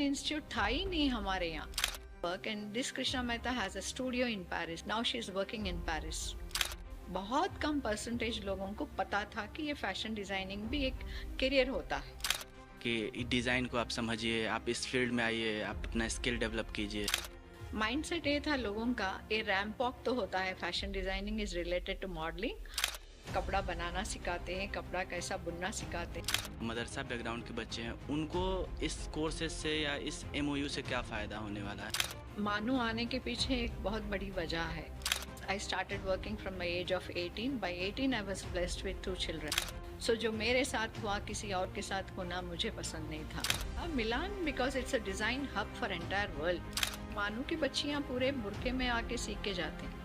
Institute था ही नहीं हमारे यहाँ। Work and this Krishna Mehta has a studio in Paris, now she is working in Paris. बहुत कम परसेंटेज लोगों को पता था कि ये फैशन डिजाइनिंग भी एक करियर होता है। कि डिज़ाइन को आप समझिए, आप इस फील्ड में आइए, आप अपना स्किल डेवलप कीजिए। माइंडसेट ये था लोगों का, ये रैंप वॉक तो होता है, fashion designing is related to modelling. कपड़ा बनाना सिखाते हैं, कपड़ा कैसा बुनना सिखाते हैं। मदरसा बैकग्राउंड के बच्चे हैं, उनको इस कोर्सेज से या इस MOU से क्या फ़ायदा होने वाला है? मानू आने के पीछे एक बहुत बड़ी वजह है। I started working from my age of 18। By 18 I was blessed with 2 children. So जो मेरे साथ हुआ किसी और के साथ होना मुझे पसंद नहीं था। Milan because it's a design hub for entire world. मानू की बच्चियाँ पूरे बुरके में आके सीख के जाते हैं।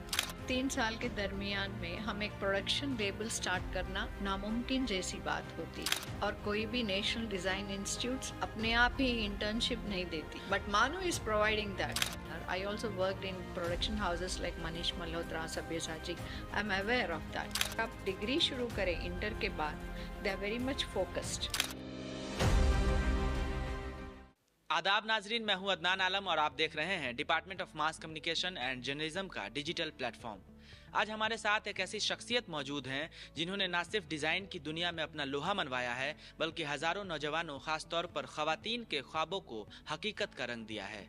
3 साल के दरमियान में हम एक प्रोडक्शन लेबल स्टार्ट करना नामुमकिन जैसी बात होती, और कोई भी नेशनल डिजाइन इंस्टीट्यूट्स अपने आप ही इंटर्नशिप नहीं देती, but MANUU is providing that. I also worked in production houses like Manish Malhotra, Sabyasachi. I am aware of that. आप डिग्री शुरू करें इंटर के बाद, they are very much focused. आदाब नाजरीन, मैं हूं अदनान आलम और आप देख रहे हैं department of mass communication and journalism का डिजिटल प्लेटफॉर्म। आज हमारे साथ एक ऐसी शख्सियत मौजूद हैं जिन्होंने न सिर्फ डिजाइन की दुनिया में अपना लोहा मनवाया है, बल्कि हजारों नौजवानों, खासतौर पर खवातीन के ख्वाबों को हकीकत का रंग दिया है।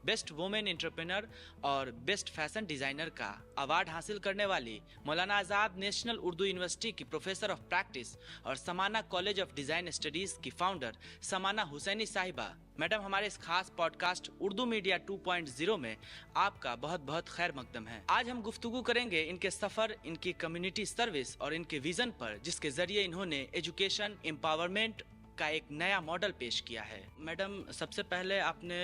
बेस्ट वुमेन एंटरप्रेन्योर और बेस्ट फैशन डिजाइनर का अवार्ड हासिल करने वाली मौलाना आजाद नेशनल उर्दू यूनिवर्सिटी की प्रोफेसर ऑफ प्रैक्टिस और समाना कॉलेज ऑफ डिजाइन स्टडीज की फाउंडर समाना हुसैनी साहिबा, मैडम हमारे इस खास पॉडकास्ट उर्दू मीडिया 2.0 में आपका बहुत बहुत खैर मकदम है। आज हम गुफ्तगू करेंगे इनके सफर, इनकी कम्युनिटी सर्विस और इनके विजन पर, जिसके जरिए इन्होंने एजुकेशन एम्पावरमेंट का एक नया मॉडल पेश किया है। मैडम, सबसे पहले आपने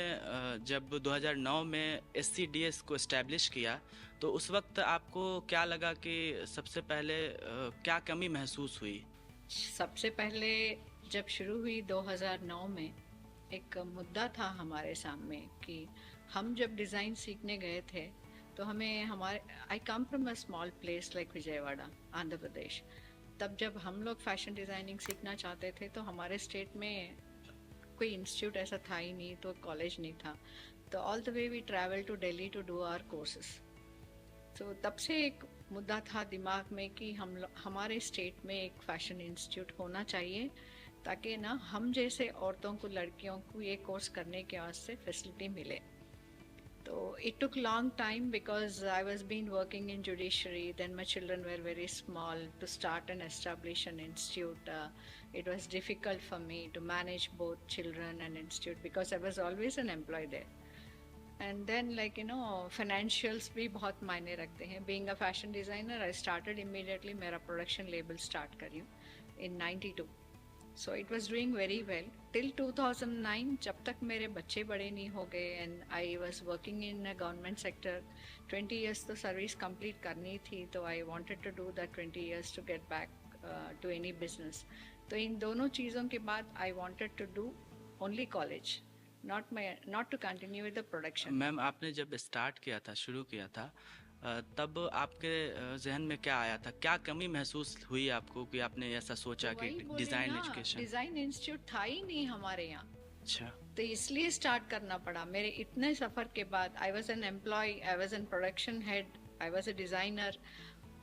जब 2009 में SCDS को एस्टैब्लिश किया, तो उस वक्त आपको क्या लगा कि सबसे पहले क्या कमी महसूस हुई? सबसे पहले जब शुरू हुई 2009 में, एक मुद्दा था हमारे सामने कि हम जब डिज़ाइन सीखने गए थे तो हमें हमारे I come from a small place like Vijayawada, Andhra Pradesh. तब जब हम लोग फैशन डिज़ाइनिंग सीखना चाहते थे तो हमारे स्टेट में कोई इंस्टीट्यूट ऐसा था ही नहीं, तो कॉलेज नहीं था। तो all the way we travel to Delhi to do our courses. तो तब से एक मुद्दा था दिमाग में कि हमारे स्टेट में एक फैशन इंस्टीट्यूट होना चाहिए, ताकि ना हम जैसे औरतों को, लड़कियों को ये कोर्स करने के वास्ते फैसिलिटी मिले। So it took long time because I was been working in judiciary. Then my children were very small to start and establish an institute. It was difficult for me to manage both children and institute because I was always an employee there. And then financials भी बहुत मायने रखते हैं. Being a fashion designer, I started immediately मेरा production label start करी in 92. So it was doing very well till 2009, जब तक मेरे बच्चे बड़े नहीं हो गए and I was working in a government sector. 20 years तो सर्विस कंप्लीट करनी थी, तो I wanted to do that 20 years to get back to any business. तो इन दोनों चीज़ों के बाद I wanted to do only college, not to continue with the production. Ma'am, आपने जब स्टार्ट किया था, शुरू किया था, तब आपके जहन में क्या आया था? क्या कमी महसूस हुई आपको कि आपने ऐसा सोचा कि डिजाइन एजुकेशन? डिजाइन इंस्टीट्यूट था ही नहीं हमारे यहाँ। अच्छा। तो इसलिए स्टार्ट करना पड़ा। मेरे इतने सफर के बाद I was an employ, I was an production head, I was a designer,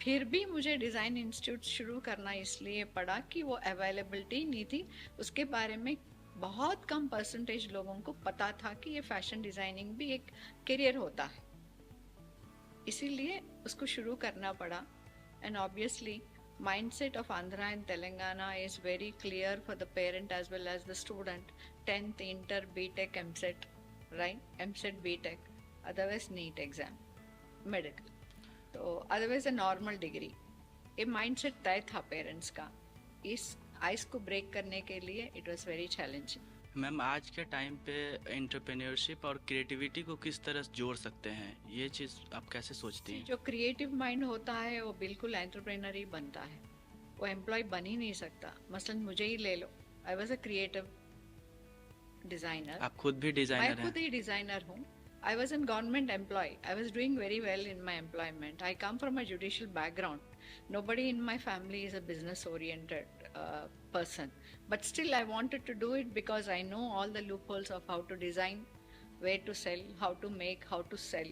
फिर भी मुझे डिजाइन इंस्टीट्यूट शुरू करना इसलिए पड़ा कि वो अवेलेबिलिटी नहीं थी। उसके बारे में बहुत कम परसेंटेज लोगों को पता था कि ये फैशन डिजाइनिंग भी एक करियर होता है, इसीलिए उसको शुरू करना पड़ा। And obviously mindset of Andhra and Telangana is very clear for the parent as well as the student. 10th inter BTech MSET, right? MSET BTech, otherwise NEET exam, medical, तो otherwise a normal degree. ये mindset तय था parents का। इस ice को break करने के लिए it was very challenging. Ma'am, आज के टाइम पे एंटरप्रेन्योरशिप और क्रिएटिविटी को किस तरह जोड़ सकते हैं, ये चीज़ आप कैसे सोचती हैं? जो क्रिएटिव माइंड होता है वो बिल्कुल एंटरप्रेनर ही बनता है, वो एम्प्लॉय बन ही नहीं सकता। मसलन मुझे ही ले लो, I was a creative designer. आप खुद भी डिजाइनर हैं? मैं खुद ही डिजाइनर हूँ। I was in government employee. I was doing very well in my employment. I come from a judicial background. Nobody in my family is a business oriented. person. But still, I wanted to do it because I know all the loopholes of how to design, where to sell, how to make, how to sell,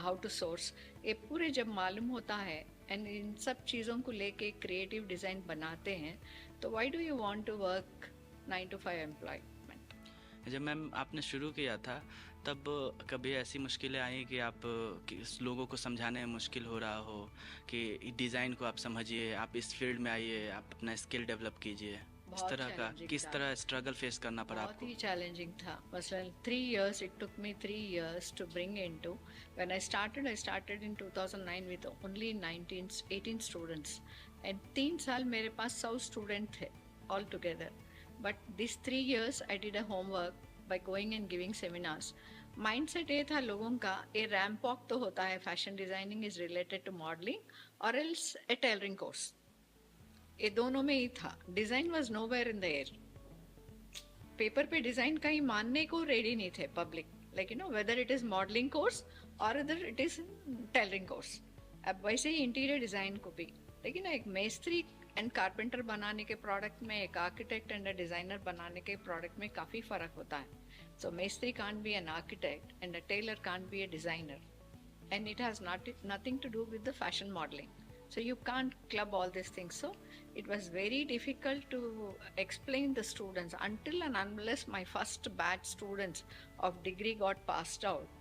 how to source. ये पूरे जब मालूम होता है and in सब चीज़ों को लेके क्रिएटिव डिज़ाइन बनाते हैं तो why do you want to work 9 to 5 employment? जब मैम आपने शुरू किया था तब कभी ऐसी मुश्किलें आई कि आप लोगों को समझाने में मुश्किल हो रहा हो कि डिज़ाइन को आप समझिए, आप इस फील्ड में आइए, आप अपना स्किल डेवलप कीजिए, इस तरह का किस तरह स्ट्रगल फेस करना पड़ा आपको? बहुत ही चैलेंजिंग था. मसलन 3 years, it took me 3 years to bring into. When I started in 2009 with only 18 students. And 3 साल मेरे पास 100 student थे all together. But these 3 years I did a homework by going and giving seminars. Mindset ये था लोगों का, ये ramp walk तो होता है, fashion designing is related to modelling और एल्स ए टेलरिंग कोर्स. ये दोनों में ही था. Design was nowhere in the air. Paper पे डिजाइन कहीं मानने को रेडी नहीं थे public, like you know, whether it is modelling course और other it is tailoring course. अब वैसे ही इंटीरियर डिजाइन को भी, लेकिन एक मेस्त्री एंड कारपेंटर बनाने के प्रोडक्ट में एक आर्किटेक्ट एंड अ डिजाइनर बनाने के प्रोडक्ट में काफ़ी फ़र्क होता है. सो मेस्त्री can't be an architect and a tailor can't be a designer, and it has nothing to do with the fashion modelling. So you can't club all these things. So it was very difficult to explain the students until and unless my first batch students of degree got passed out.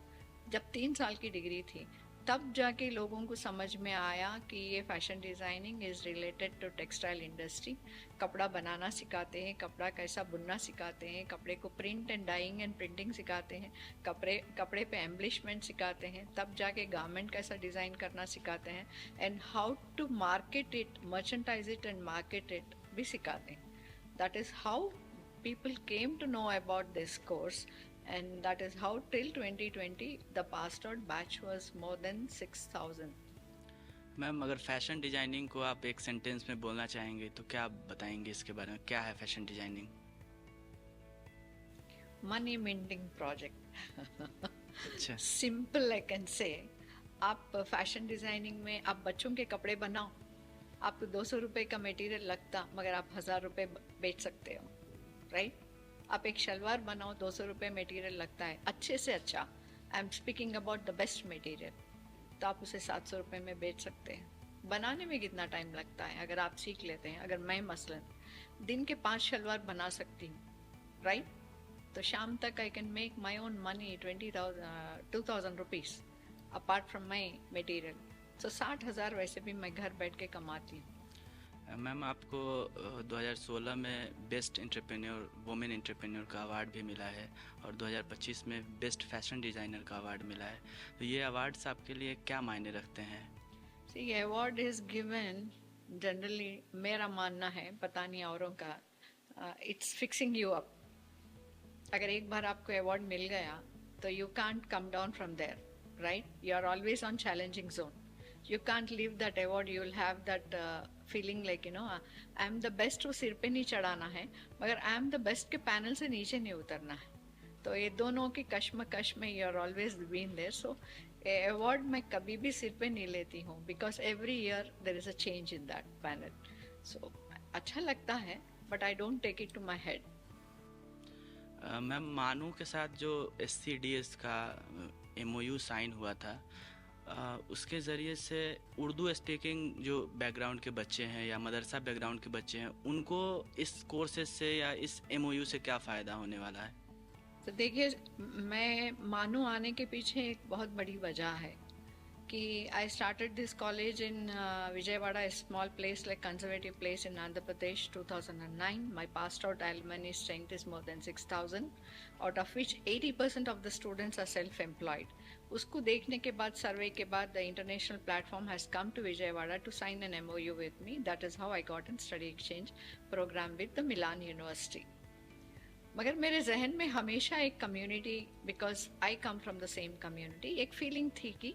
जब 3 साल की degree थी तब जाके लोगों को समझ में आया कि ये fashion designing is related to textile industry. कपड़ा बनाना सिखाते हैं, कपड़ा कैसा बुनना सिखाते हैं, कपड़े को print and dyeing and printing सिखाते हैं, कपड़े पे एम्ब्लिशमेंट सिखाते हैं, तब जाके गारमेंट कैसा डिज़ाइन करना सिखाते हैं, and how to market it, merchandise it and market it भी सिखाते हैं. That is how people came to know about this course, and that is how till 2020 the passed out batch was more than 6,000. Ma'am अगर fashion designing को आप एक sentence में बोलना चाहेंगे तो क्या आप बताएंगे इसके बारे में? क्या है fashion designing? Money minting project. अच्छा. Simple I can say. आप फैशन डिजाइनिंग में आप बच्चों के कपड़े बनाओ, आपको 200 रुपये का मटेरियल लगता मगर आप 1000 रुपये बेच सकते हो, राइट? आप एक शलवार बनाओ, 200 रुपये मटेरियल लगता है, अच्छे से अच्छा, I am speaking about the best material, तो आप उसे 700 रुपये में बेच सकते हैं. बनाने में कितना टाइम लगता है अगर आप सीख लेते हैं? अगर मैं मसलन दिन के 5 शलवार बना सकती हूँ, राइट, तो शाम तक I can make my own money 2,000 rupees apart from my material. So 60,000 वैसे भी मैं घर बैठ के कमाती हूँ. मैम आपको 2016 में बेस्ट एंटरप्रेन्योर, वुमेन एंटरप्रेन्योर का अवार्ड भी मिला है और 2025 में बेस्ट फैशन डिज़ाइनर का अवार्ड मिला है. तो ये अवार्ड्स आपके लिए क्या मायने रखते हैं? See award is given generally, मेरा मानना है, पता नहीं औरों का, इट्स फिक्सिंग यू अप. अगर एक बार आपको अवार्ड मिल गया तो you can't come down from there, right? You are always on challenging zone. You can't leave that award. You will have that feeling like, you know, I am the best. वो सिर पे नहीं चढ़ाना है, मगर I am the best के panel से नीचे नहीं उतरना है. तो ये दोनों की कश्मकश में you are always been there. So award मैं कभी भी सिर पे नहीं लेती हूँ because every year there is a change in that panel. So अच्छा लगता है but I don't take it to my head. Ma'am मानू के साथ जो SCDS का MOU साइन हुआ था, उसके ज़रिए से उर्दू स्पीकिंग जो बैकग्राउंड के बच्चे हैं या मदरसा बैकग्राउंड के बच्चे हैं, उनको इस कोर्सेज से या इस MOU से क्या फ़ायदा होने वाला है? तो देखिए, मैं मानू आने के पीछे एक बहुत बड़ी वजह है कि I started this college in Vijayawada, small place like conservative place in Andhra Pradesh, 2009. My passed out alumni strength is more than 6,000, out of which 80% of the students are self employed. उसको देखने के बाद, सर्वे के बाद, the international platform has come to Vijayawada to sign an MOU with me. That is how I got an study exchange program with the Milan university. मगर मेरे जहन में हमेशा एक community, because I come from the same community, एक feeling थी कि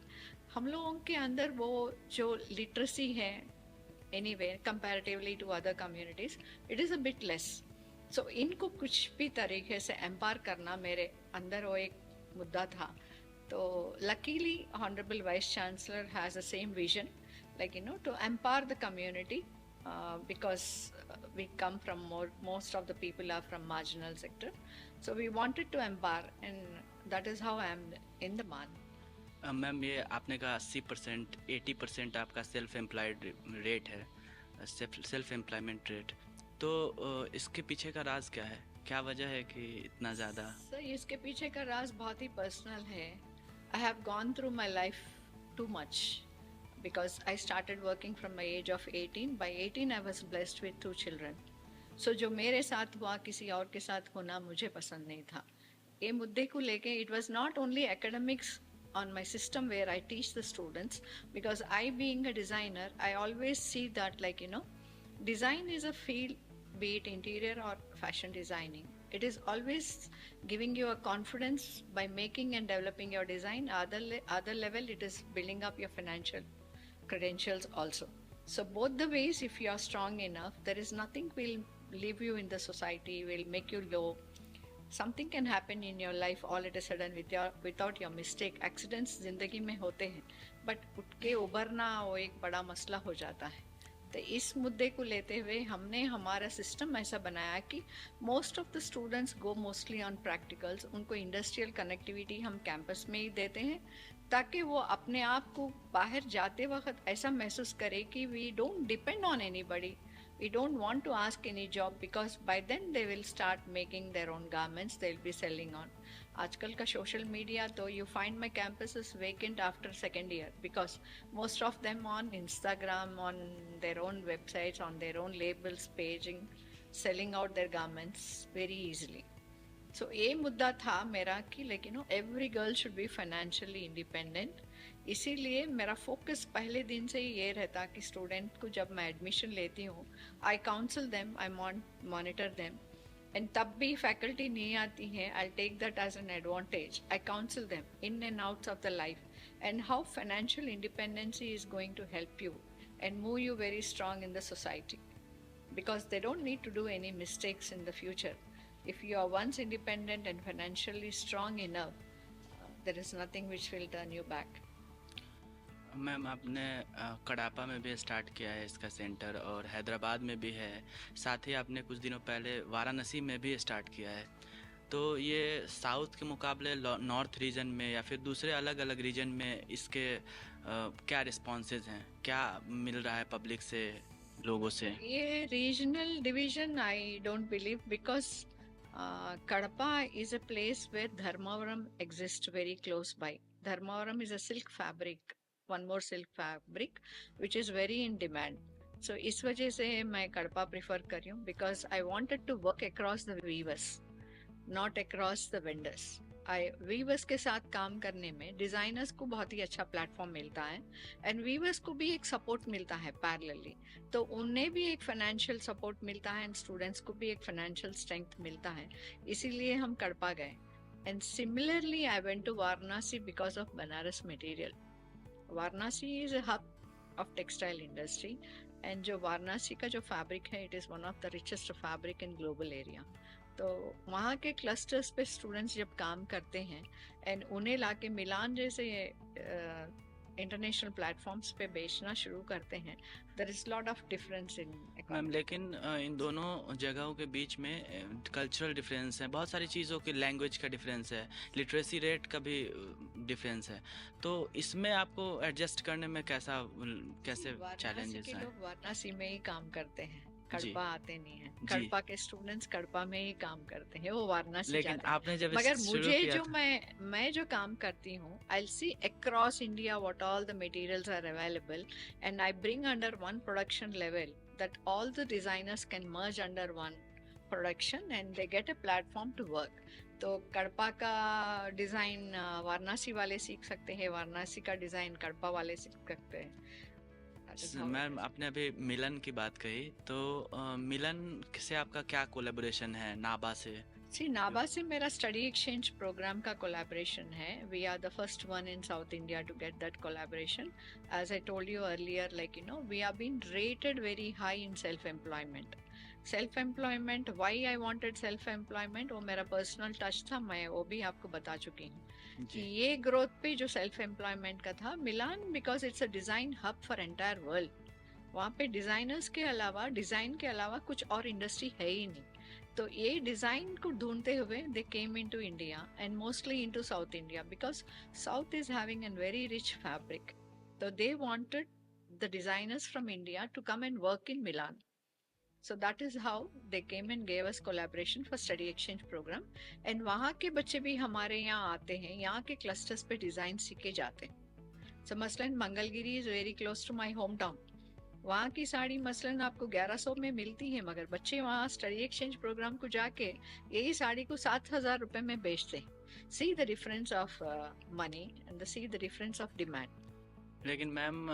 हम लोगों के अंदर वो जो लिटरेसी है anyway comparatively to other communities, it is a bit less. So इनको कुछ भी तरीके से एम्पावर करना मेरे अंदर वो एक मुद्दा था. तो luckily Honorable Vice Chancellor has the same vision, like, you know, to empower the community because we come from most of the people are from marginal sector. So we wanted to empower, and that is how I am in the MAN. Ma'am ये आपने कहा 80% 80% आपका self employed rate है, self employment rate, तो इसके पीछे का राज क्या है, क्या वजह है कि इतना ज़्यादा? सर इसके पीछे का राज बहुत ही पर्सनल है. I have gone through my life too much because I started working from my age of 18. By 18 I was blessed with 2 children. So जो मेरे साथ हुआ किसी और के साथ होना मुझे पसंद नहीं था. ये मुद्दे को लेके it was not only academics on my system where I teach the students, because I being a designer I always see that design is a field, be it interior or fashion designing. It is always giving you a confidence by making and developing your design. Other level it is building up your financial credentials also. So both the ways, if you are strong enough, there is nothing will leave you in the society, will make you low. Something can happen in your life all at a sudden without your mistake. Accidents जिंदगी में होते हैं, but उठ के उभरना वो एक बड़ा मसला हो जाता है. तो इस मुद्दे को लेते हुए हमने हमारा सिस्टम ऐसा बनाया कि most of the students go mostly on practicals. उनको इंडस्ट्रियल कनेक्टिविटी हम कैंपस में ही देते हैं ताकि वो अपने आप को बाहर जाते वक्त ऐसा महसूस करे कि we don't depend on anybody, we don't want to ask any job, because by then they will start making their own garments, they will be selling on. आजकल का सोशल मीडिया तो you find my campus is vacant after second year because most of them on Instagram, on their own websites, on their own labels, paging, selling out their garments very easily. So ये मुद्दा था मेरा कि लेकिन every girl should be financially independent. इसीलिए मेरा focus पहले दिन से ही ये रहता कि स्टूडेंट को जब मैं एडमिशन लेती हूँ I counsel them, I monitor them. And तब भी फैकल्टी नहीं आती है, I take that as an advantage. I counsel them in and outs of the life and how financial independency is going to help you and move you very strong in the society, because they don't need to do any mistakes in the future. If you are once independent and financially strong enough, there is nothing which will turn you back. Ma'am आपने कड़ापा में भी start किया है इसका centre और हैदराबाद में भी है, साथ ही आपने कुछ दिनों पहले वाराणसी में भी स्टार्ट किया है. तो ये साउथ के मुकाबले नॉर्थ रीजन में या फिर दूसरे अलग अलग रीजन में इसके क्या रिस्पॉन्सेज हैं, क्या मिल रहा है पब्लिक से, लोगों से? ये regional division I don't believe, because Kadapa is a place where Dharmavaram exists very close by. Dharmavaram is a silk fabric, one more silk fabric, which is very in demand. So इस वजह से मैं Kadapa prefer कर रही हूँ, because I wanted to work across the weavers, not across the vendors. Weavers के साथ काम करने में डिजाइनर्स को बहुत ही अच्छा प्लेटफॉर्म मिलता है एंड वीवर्स को भी एक सपोर्ट मिलता है पैरेलली, तो उन्हें भी एक फाइनेंशियल सपोर्ट मिलता है एंड स्टूडेंट्स को भी एक फाइनेंशियल स्ट्रेंथ मिलता है. इसीलिए हम कड़पा गए. And similarly I went to Varanasi because of Banaras material. Varanasi is a hub of textile industry and जो वाराणसी का जो फैब्रिक है it is one of the richest fabric in global area. तो वहाँ के क्लस्टर्स पे स्टूडेंट्स जब काम करते हैं एंड उन्हें लाके मिलान जैसे इंटरनेशनल प्लेटफॉर्म्स पे बेचना शुरू करते हैं, there is lot of difference in. Ma'am लेकिन इन दोनों जगहों के बीच में कल्चरल डिफरेंस है, बहुत सारी चीज़ों की, लैंग्वेज का डिफरेंस है, लिटरेसी रेट का भी डिफरेंस है, तो इसमें आपको एडजस्ट करने में कैसे चैलेंजेस हैं? लोग वाराणसी में ही काम करते हैं, कड़पा आते नहीं है. कड़पा के स्टूडेंट्स कड़पा में ही काम करते हैं, वो वाराणसी लेकिन जाते हैं. आपने जब मगर शुरू मुझे किया जो था, मैं जो काम करती हूँ, I'll see across India what all the materials are available and I bring under one production level that all the designers can merge under one production and they get a platform to work. तो कड़पा का design Varanasi वाले सीख सकते हैं, वाराणसी का design कड़पा वाले सीख सकते हैं. मैम आपने अभी मिलन की बात कही, तो मिलन से आपका क्या कोलैबोरेशन है नाबा से? जी, नाबा से मेरा स्टडी एक्सचेंज प्रोग्राम का कोलैबोरेशन है. We are the first one in south India to get that collaboration. As I told you earlier, like we are been rated very high in self employment. Self employment, why I wanted self employment, वो मेरा personal touch था, मैं वो भी आपको बता चुकी हूँ कि ये ग्रोथ पे जो सेल्फ एम्प्लॉयमेंट का था. Milan because it's a design hub for entire world. वहाँ पे डिजाइनर्स के अलावा, डिजाइन के अलावा कुछ और इंडस्ट्री है ही नहीं। तो ये डिजाइन को ढूंढते हुए they came into India and mostly into South India, because South is having an very rich fabric. तो they wanted the designers from India to come and work in Milan. So that is how they came and gave us collaboration for study exchange program. And वहाँ के बच्चे भी हमारे यहाँ आते हैं, यहाँ के क्लस्टर्स पे डिजाइन सीखे जाते हैं. So मसलन Mangalagiri is very close to my hometown. वहाँ की साड़ी मसलन आपको 1100 में मिलती है, मगर बच्चे वहाँ स्टडी एक्सचेंज प्रोग्राम को जाके यही साड़ी को 7,000 रुपए में बेचते हैं. See the difference of money and see the difference of demand. लेकिन मैम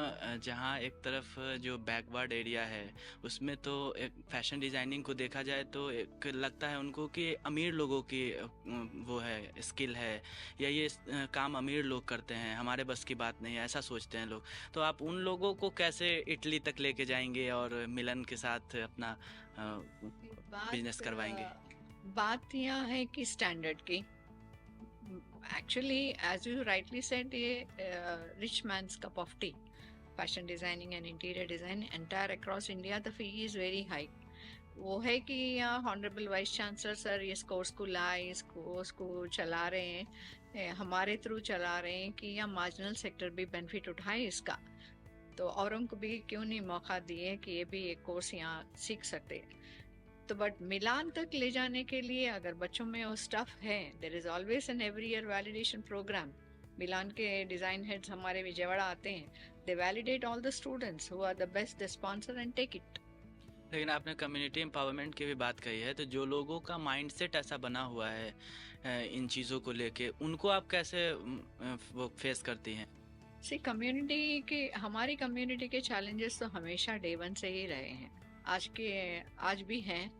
जहाँ एक तरफ जो बैकवर्ड एरिया है उसमें तो एक फैशन डिज़ाइनिंग को देखा जाए तो एक लगता है उनको कि अमीर लोगों की वो है, स्किल है, या ये काम अमीर लोग करते हैं, हमारे बस की बात नहीं है, ऐसा सोचते हैं लोग. तो आप उन लोगों को कैसे इटली तक लेके जाएंगे और मिलन के साथ अपना बिजनेस करवाएंगे? बात यहाँ है कि स्टैंडर्ड की. Actually, as you rightly said, ये rich man's cup of tea. Fashion designing and interior design entire across India, the fee is very high. वो है कि यहाँ हॉनरेबल वाइस चांसलर सर इस कोर्स को लाए, इस कोर्स को चला रहे हैं, हमारे थ्रू चला रहे हैं कि यहाँ मार्जिनल सेक्टर भी बेनिफिट उठाए इसका. तो औरों को भी क्यों नहीं मौका दिए कि ये भी एक कोर्स यहाँ सीख सकते हैं. तो बट मिलान तक ले जाने के लिए अगर बच्चों में वो स्टफ है, there is always an every year validation program. Milan के डिजाइन हेड्स हमारे विजयवाड़ा आते हैं, they validate all the students who are the best, they sponsor and take it. लेकिन आपने कम्युनिटी एम्पावरमेंट की भी बात कही है, तो जो लोगों का माइंडसेट ऐसा बना हुआ है इन चीज़ों को लेके, उनको आप कैसे वो फेस करती हैं? सी कम्युनिटी के, हमारी कम्युनिटी के चैलेंजेस तो हमेशा डे वन से ही रहे हैं, आज भी हैं,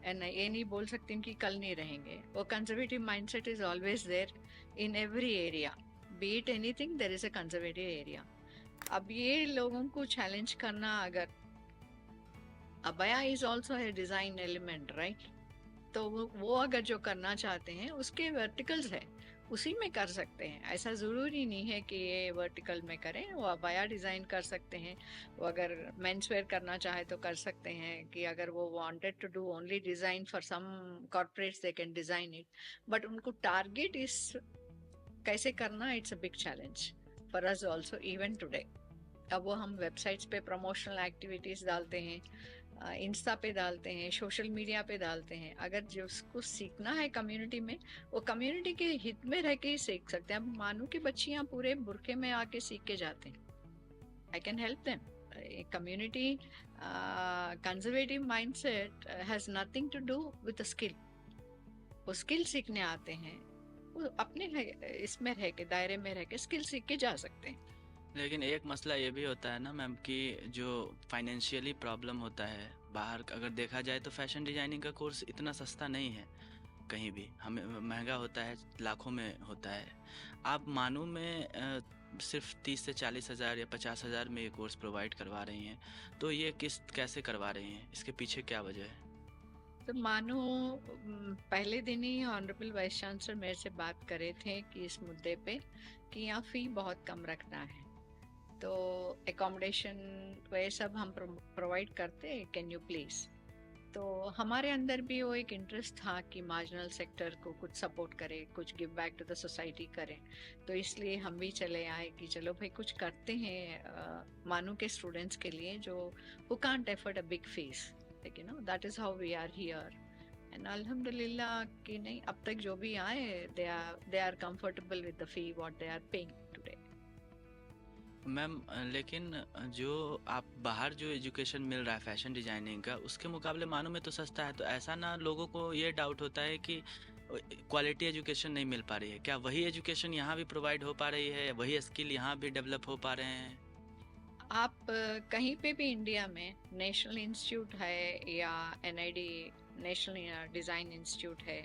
एंड ये नहीं बोल सकती कि कल नहीं रहेंगे. वो conservative mindset is always there in every area, be it anything, there is a conservative area. अब ये लोगों को चैलेंज करना, अगर अबया is also a design element right, तो वो अगर जो करना चाहते हैं उसके वर्टिकल्स है, उसी में कर सकते हैं. ऐसा ज़रूरी नहीं है कि ये वर्टिकल में करें, वो अबाया डिज़ाइन कर सकते हैं. वो अगर मेंस वेयर करना चाहे तो कर सकते हैं, कि अगर वो wanted to do only design for some corporates they can design it. But उनको टारगेट इस कैसे करना, it's a big challenge for us also even today. अब वो हम वेबसाइट्स पे प्रमोशनल एक्टिविटीज़ डालते हैं, इंस्टा पे डालते हैं, सोशल मीडिया पे डालते हैं. अगर जिसको सीखना है कम्युनिटी में, वो कम्युनिटी के हित में रह के ही सीख सकते हैं. अब मानो कि बच्चियां पूरे बुरखे में आके सीख के जाते हैं, I can help them. Community conservative mindset has nothing to do with skill. वो स्किल सीखने आते हैं, वो अपने इसमें रह के, दायरे में रह के स्किल सीख के जा सकते हैं. लेकिन एक मसला ये भी होता है ना मैम कि जो फाइनेंशियली प्रॉब्लम होता है, बाहर अगर देखा जाए तो फैशन डिजाइनिंग का कोर्स इतना सस्ता नहीं है, कहीं भी हमें महंगा होता है, लाखों में होता है. आप मानू में सिर्फ 30 से 40 हज़ार या 50 हज़ार में ये कोर्स प्रोवाइड करवा रही हैं, तो ये कैसे करवा रही हैं, इसके पीछे क्या वजह है? तो मानो पहले दिन ही ऑनरेबल वाइस चांसलर मेरे से बात करे थे कि इस मुद्दे पे कि यहाँ फी बहुत कम रखना है, तो एकोमोडेशन वह सब हम प्रोवाइड करते, कैन यू प्लीज. तो हमारे अंदर भी वो एक इंटरेस्ट था कि मार्जिनल सेक्टर को कुछ सपोर्ट करे, कुछ give back to the society करें. तो इसलिए हम भी चले आए कि चलो भाई कुछ करते हैं मानू के स्टूडेंट्स के लिए जो who can't afford a big fees. You know that is how we are here. And अल्हम्दुलिल्लाह कि नहीं, अब तक जो भी आए they are comfortable with the fee what they are paying today. Ma'am लेकिन जो आप बाहर जो एजुकेशन मिल रहा है फैशन डिजाइनिंग का, उसके मुकाबले मानो में तो सस्ता है, तो ऐसा ना लोगों को ये डाउट होता है कि क्वालिटी एजुकेशन नहीं मिल पा रही है. क्या वही एजुकेशन यहाँ भी प्रोवाइड हो पा रही है, वही स्किल यहाँ भी डेवलप हो पा रहे हैं? आप कहीं पे भी इंडिया में नेशनल इंस्टीट्यूट है या NID नेशनल डिज़ाइन इंस्टीट्यूट है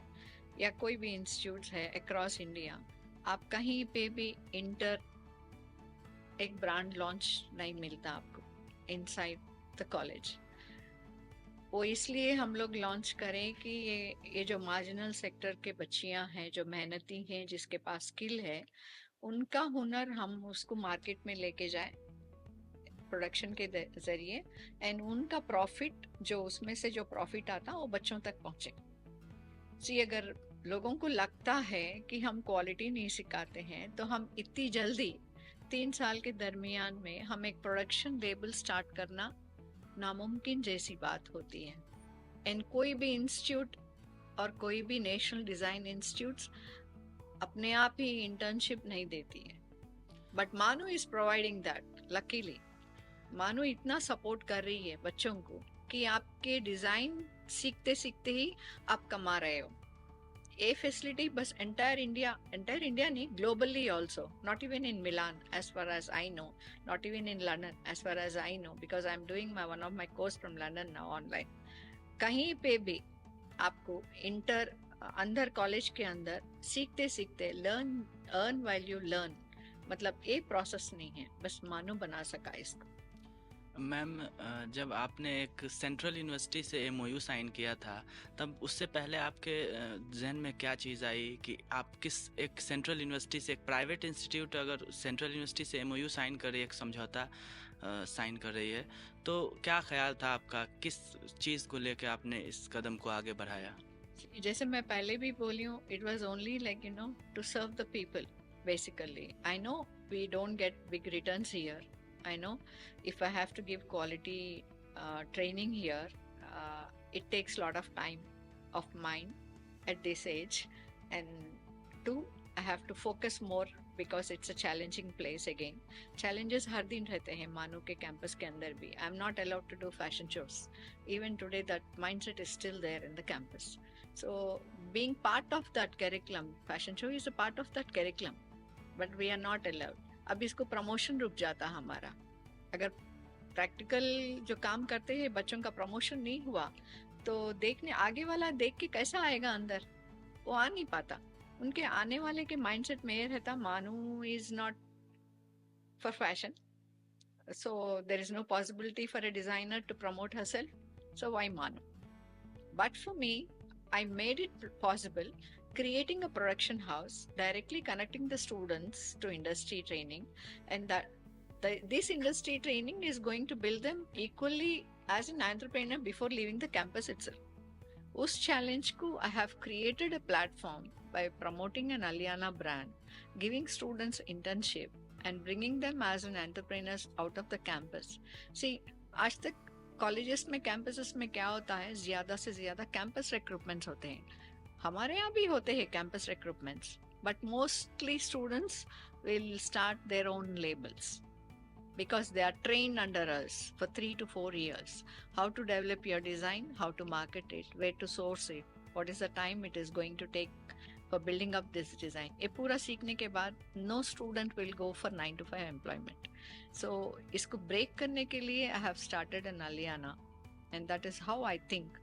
या कोई भी इंस्टीट्यूट है अक्रॉस इंडिया, आप कहीं पे भी एक ब्रांड लॉन्च नहीं मिलता आपको इनसाइड द कॉलेज. वो इसलिए हम लोग लॉन्च करें कि ये जो मार्जिनल सेक्टर के बच्चियां हैं, जो मेहनती हैं, जिसके पास स्किल है, उनका हुनर हम उसको मार्केट में लेके जाए, प्रोडक्शन के जरिए, एंड उनका प्रॉफिट जो उसमें से जो प्रॉफिट आता वो बच्चों तक पहुंचे। जी, अगर लोगों को लगता है कि हम क्वालिटी नहीं सिखाते हैं तो हम इतनी जल्दी 3 साल के दरमियान में हम एक प्रोडक्शन लेबल स्टार्ट करना नामुमकिन जैसी बात होती है। एंड कोई भी इंस्टीट्यूट और कोई भी नेशनल डिजाइन इंस्टीट्यूट्स अपने आप ही इंटर्नशिप नहीं देती है, बट मानो इज प्रोवाइडिंग दैट। लकीली मानो इतना सपोर्ट कर रही है बच्चों को कि आपके डिजाइन सीखते सीखते ही आप कमा रहे हो। ये फैसिलिटी बस एंटायर इंडिया नहीं, globally also, not even in Milan as far as I know, not even in London as far as I know, because I am doing my one of my course from London now online. कहीं पे भी आपको अंदर college के अंदर सीखते सीखते learn earn while you learn, मतलब ये प्रोसेस नहीं है, बस मानो बना सका इसको। मैम, जब आपने एक सेंट्रल यूनिवर्सिटी से एमओयू साइन किया था, तब उससे पहले आपके जहन में क्या चीज़ आई कि आप किस एक सेंट्रल यूनिवर्सिटी से, एक प्राइवेट इंस्टीट्यूट अगर सेंट्रल यूनिवर्सिटी से एमओयू साइन कर रही है, एक समझौता साइन कर रही है, तो क्या ख्याल था आपका, किस चीज़ को लेकर आपने इस कदम को आगे बढ़ाया? जैसे मैं पहले भी बोली हूँ, it was only like to serve the people basically. I know we don't get big returns here. I know if I have to give quality training here, it takes a lot of time of mine at this age, and two, I have to focus more because it's a challenging place again. Challenges हर दिन रहते हैं मानो के campus के अंदर भी. I'm not allowed to do fashion shows. Even today that mindset is still there in the campus. So being part of that curriculum, fashion show is a part of that curriculum. But we are not allowed. अब इसको promotion रुक जाता हमारा। अगर practical जो काम करते हैं बच्चों का प्रमोशन नहीं हुआ तो देखने आगे वाला देख के कैसा आएगा अंदर, वो आ नहीं पाता। उनके आने वाले के माइंडसेट में ये रहता मानू is not for fashion, so there is no possibility for a designer to promote herself, so why मानू। But for me I made it possible, creating a production house directly connecting the students to industry training, and this industry training is going to build them equally as an entrepreneur before leaving the campus itself. Us challenge ko I have created a platform by promoting an Aliana brand, giving students internship and bringing them as an entrepreneurs out of the campus. See, आज तक colleges में, campuses में क्या होता है, ज्यादा से ज्यादा कैंपस रिक्रूटमेंट्स होते हैं। हमारे यहाँ भी होते हैं campus recruitments, but mostly students will start their own labels because they are trained under us for 3 to 4 years. How to develop your design, how to market it, where to source it, what is the time it is going to take for building up this design. ये पूरा सीखने के बाद no student will go for 9 to 5 employment. So इसको break करने के लिए I have started an Aliana, and that is how I think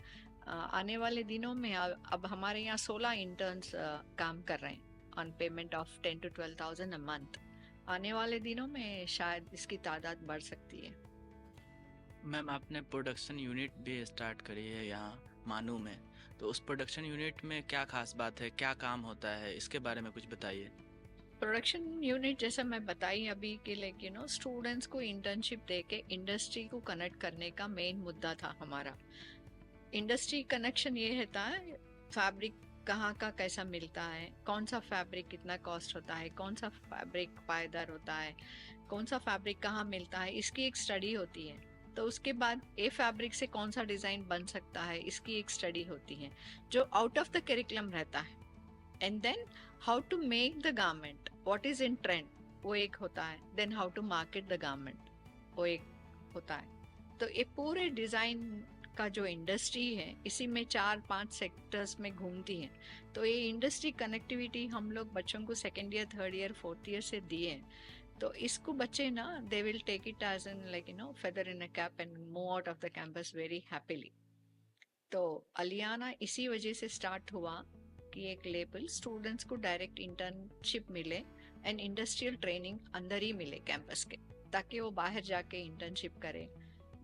आने वाले दिनों में अब हमारे यहाँ 16 interns काम कर रहे हैं on payment of 10 to 12,000 a month. आने वाले दिनों में शायद इसकी तादाद बढ़ सकती है। मैम, आपने प्रोडक्शन यूनिट भी स्टार्ट करी है यहाँ मानू में, तो उस प्रोडक्शन यूनिट में क्या खास बात है, क्या काम होता है, इसके बारे में कुछ बताइए। प्रोडक्शन यूनिट जैसा मैं बताई अभी के लिए स्टूडेंट्स को इंटर्नशिप देके इंडस्ट्री को कनेक्ट करने का मेन मुद्दा था हमारा। इंडस्ट्री कनेक्शन ये रहता है, फैब्रिक कहाँ का कैसा मिलता है, कौन सा फैब्रिक कितना कॉस्ट होता है, कौन सा फैब्रिक पायदार होता है, कौन सा फैब्रिक कहाँ मिलता है, इसकी एक स्टडी होती है। तो उसके बाद ए फैब्रिक से कौन सा डिजाइन बन सकता है, इसकी एक स्टडी होती है जो आउट ऑफ द करिकुलम रहता है। And then how to make the garment, what is in trend, वो एक होता है। Then how to market the garment, वो एक होता है। तो ये पूरे डिजाइन का जो इंडस्ट्री है इसी में 4-5 सेक्टर्स में घूमती है। तो ये इंडस्ट्री कनेक्टिविटी हम लोग बच्चों को 2nd year 3rd year 4th year से दिए। तो इसको बच्चे ना they will take it as an like feather in a cap and move out of the campus very happily. तो अलियाना इसी वजह से स्टार्ट हुआ कि एक लेबल स्टूडेंट्स को डायरेक्ट इंटर्नशिप मिले एंड इंडस्ट्रियल ट्रेनिंग अंदर ही मिले कैंपस के, ताकि वो बाहर जाके इंटर्नशिप करे।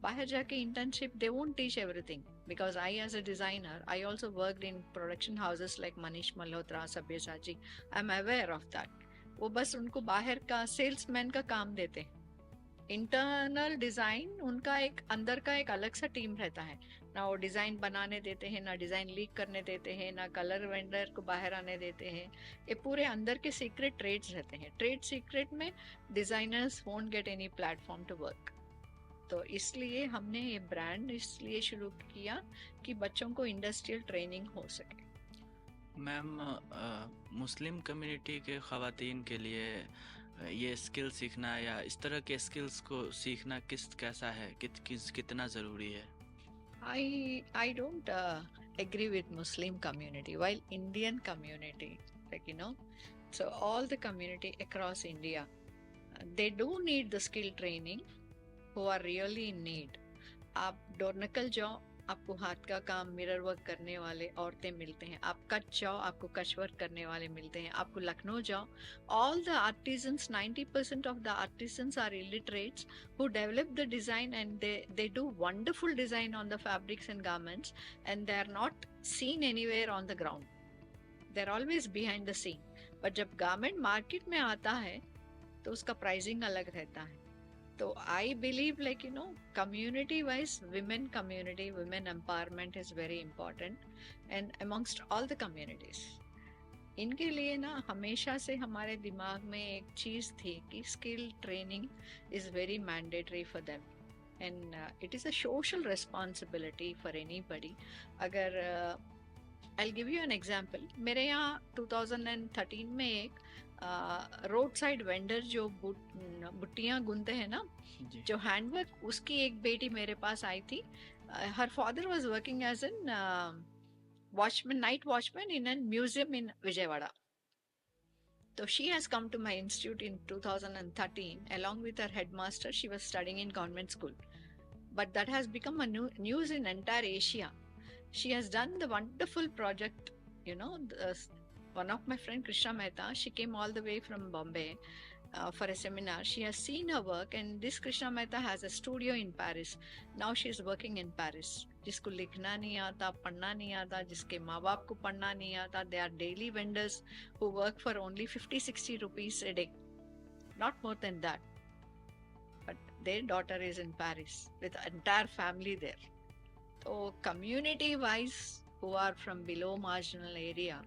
बाहर जाके internship they won't teach everything, because I as a designer I also worked in production houses like Manish Malhotra, Sabyasachi. I'm aware of that. वो बस उनको बाहर का सेल्समैन का काम देते, इंटरनल डिजाइन उनका एक अंदर का एक अलग सा टीम रहता है ना। वो डिजाइन बनाने देते हैं, ना डिजाइन लीक करने देते हैं, ना कलर वेंडर को बाहर आने देते हैं। ये पूरे अंदर के सीक्रेट ट्रेड्स रहते हैं। ट्रेड सीक्रेट में designers won't get any platform to work. तो इसलिए हमने ये ब्रांड इसलिए शुरू किया कि बच्चों को इंडस्ट्रियल ट्रेनिंग हो सके। मैम, मुस्लिम कम्युनिटी के ख़वातीन के लिए ये स्किल सीखना या इस तरह के स्किल्स को सीखना कैसा है, कितना ज़रूरी है? I don't agree with Muslim community, while Indian community, like so all the community across India, they do need the skill training who are really in need. आप डोरनकल जाओ, आपको हाथ का काम मिरर वर्क करने वाले औरतें मिलते हैं। आप कच्छ जाओ, आपको कच्छ वर्क करने वाले मिलते हैं। आपको लखनऊ जाओ, all the artisans, 90% of the artisans are illiterates who develop the design, and they do wonderful design on the fabrics and garments, and they are not seen anywhere on the ground. They're always behind the scene. but जब garment market में आता है तो उसका pricing अलग रहता है। तो I believe, like community wise, women empowerment is very important, and amongst all the communities. इनके लिए ना हमेशा से हमारे दिमाग में एक चीज थी कि skill training is very mandatory for them, and it is a social responsibility for anybody. अगर I'll give you an example. मेरे यहाँ 2013 में एक रोड साइड वेंडर जो बुट्टियाँ गुनते हैं ना, जो हैंडवर्क, उसकी एक बेटी मेरे पास आई थी। Her father was working as an watchman, night watchman in a museum in Vijayawada. So she has come to my institute in 2013 along with her headmaster. She was studying in convent school, but that has become a news in entire Asia. She has done the wonderful project. One of my friend Krishna Mehta, she came all the way from Bombay for a seminar. She has seen her work, and this Krishna Mehta has a studio in Paris. Now she is working in Paris. जिसको लिखना नहीं आता, पढ़ना नहीं आता, जिसके माँ बाप को पढ़ना नहीं आता, they are daily vendors who work for only 50-60 rupees a day, not more than that. But their daughter is in Paris with entire family there. So community wise, who are from below marginal area,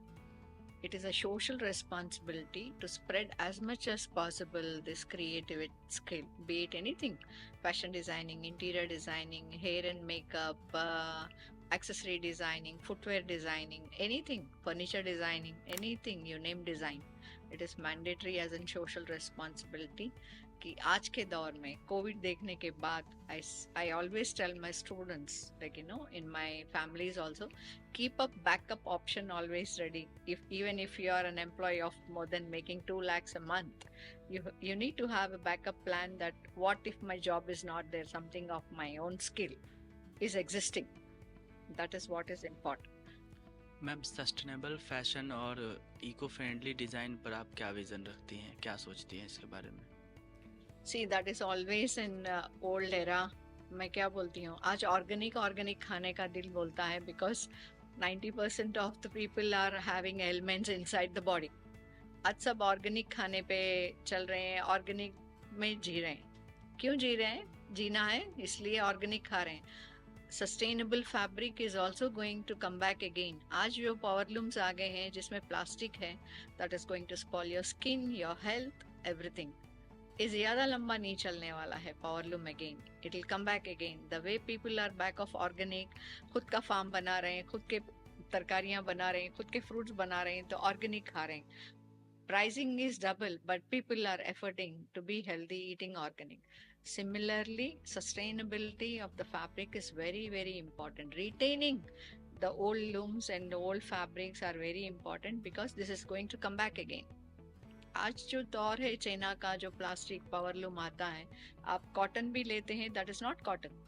it is a social responsibility to spread as much as possible this creative skill, be it anything: fashion designing, interior designing, hair and makeup, accessory designing, footwear designing, anything, furniture designing, anything you name design. It is mandatory as a social responsibility. कि आज के दौर में Covid देखने के बाद I always tell my students, like in my families also, keep a backup option always ready. Even if you are an employee of more than making 2 lakhs a month, you need to have a backup plan that what if my job is not there, something of my own skill is existing. That is what is important. Ma'am, sustainable fashion और eco friendly design पर आप क्या vision रखती हैं, क्या सोचती हैं इसके बारे में? See, that is always in old era. मैं क्या बोलती हूँ, आज ऑर्गेनिक खाने का दिल बोलता है, because 90% of the people are having ailments inside the body. आज सब ऑर्गेनिक खाने पे चल रहे हैं, ऑर्गेनिक में जी रहे हैं। क्यों जी रहे हैं? जीना है इसलिए ऑर्गेनिक खा रहे हैं। Sustainable fabric is also going to come back again. आज जो पावरलूम्स आ गए हैं जिसमें प्लास्टिक है, that is going to spoil your skin, your health, everything. ये ज्यादा लंबा नहीं चलने वाला है powerloom again, it will come back again. The way people are back of organic, खुद का फार्म बना रहे हैं, खुद के तरकारियां बना रहे हैं, खुद के फ्रूट्स बना रहे हैं, तो ऑर्गेनिक खा रहे हैं। Pricing is double, but people are efforting to be healthy eating organic. Similarly, sustainability of the fabric is very, very important. Retaining the old looms and the old fabrics are very important because this is going to come back again. आज जो दौर है China का, जो plastic powerloom आता है, आप cotton भी लेते हैं, that is not cotton,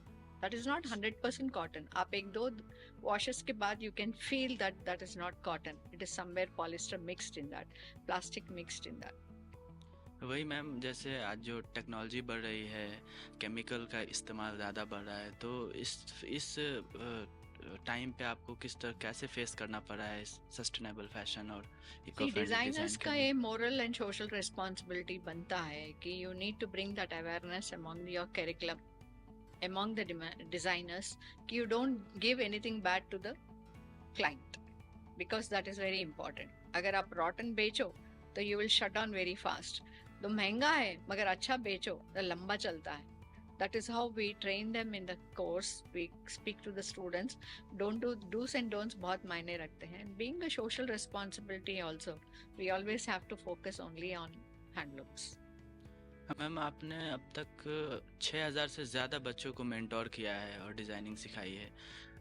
that is not 100% cotton. आप 1-2 वॉशेस के बाद you can feel that that is not cotton, it is somewhere polyester mixed in that, plastic mixed in that. वही मैम, जैसे आज जो टेक्नोलॉजी बढ़ रही है, केमिकल का इस्तेमाल ज़्यादा बढ़ रहा है, तो इस टाइम पे आपको कैसे फेस करना पड़ा है सस्टेनेबल फैशन और इको सी फ्रेंडली डिजाइनर्स डिज़ाइन के का लिए? ये मोरल एंड सोशल रिस्पॉन्सिबिलिटी बनता है कि you need to bring that awareness among your curriculum, among the designers, कि you don't give anything bad to the client, because that is very important. अगर आप रॉटन बेचो तो you will shut down very fast. तो महंगा है मगर अच्छा बेचो तो लंबा चलता है। That is how we train them in the course. We speak to the students. Don't do do's and don'ts बहुत मायने रखते हैं. Being a social responsibility also, we always have to focus only on handlooms. Ma'am आपने अब तक 6,000 से ज़्यादा बच्चों को मेंटोर किया है और डिज़ाइनिंग सिखाई है,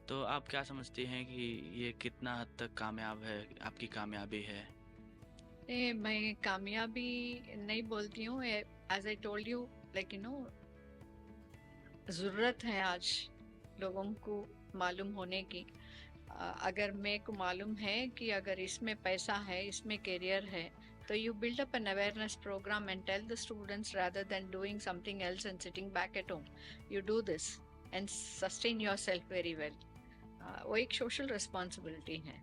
तो आप क्या समझती हैं कि ये कितना हद तक कामयाब है, आपकी कामयाबी है? मैं कामयाबी नहीं बोलती हूँ। As I told you, like you know, ज़रूरत है आज लोगों को मालूम होने की। अगर मेरे को मालूम है कि अगर इसमें पैसा है, इसमें करियर है, तो you build up an awareness program and tell the students rather than doing something else and sitting back at home. You do this and sustain yourself very well. वो एक social responsibility है.